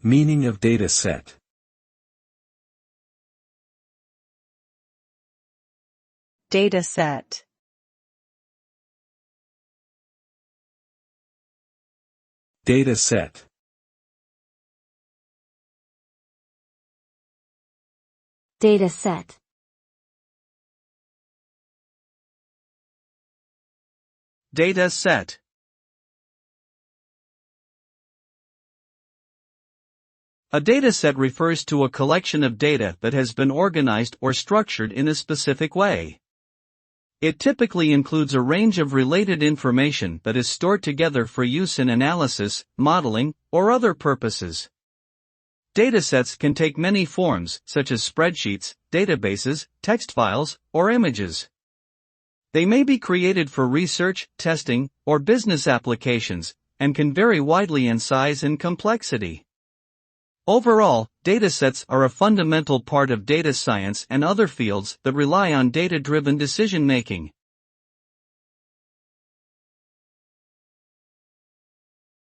Meaning of data set. Data set. Data set. Data set. Data set. A dataset refers to a collection of data that has been organized or structured in a specific way. It typically includes a range of related information that is stored together for use in analysis, modeling, or other purposes. Datasets can take many forms, such as spreadsheets, databases, text files, or images. They may be created for research, testing, or business applications, and can vary widely in size and complexity. Overall, datasets are a fundamental part of data science and other fields that rely on data-driven decision-making.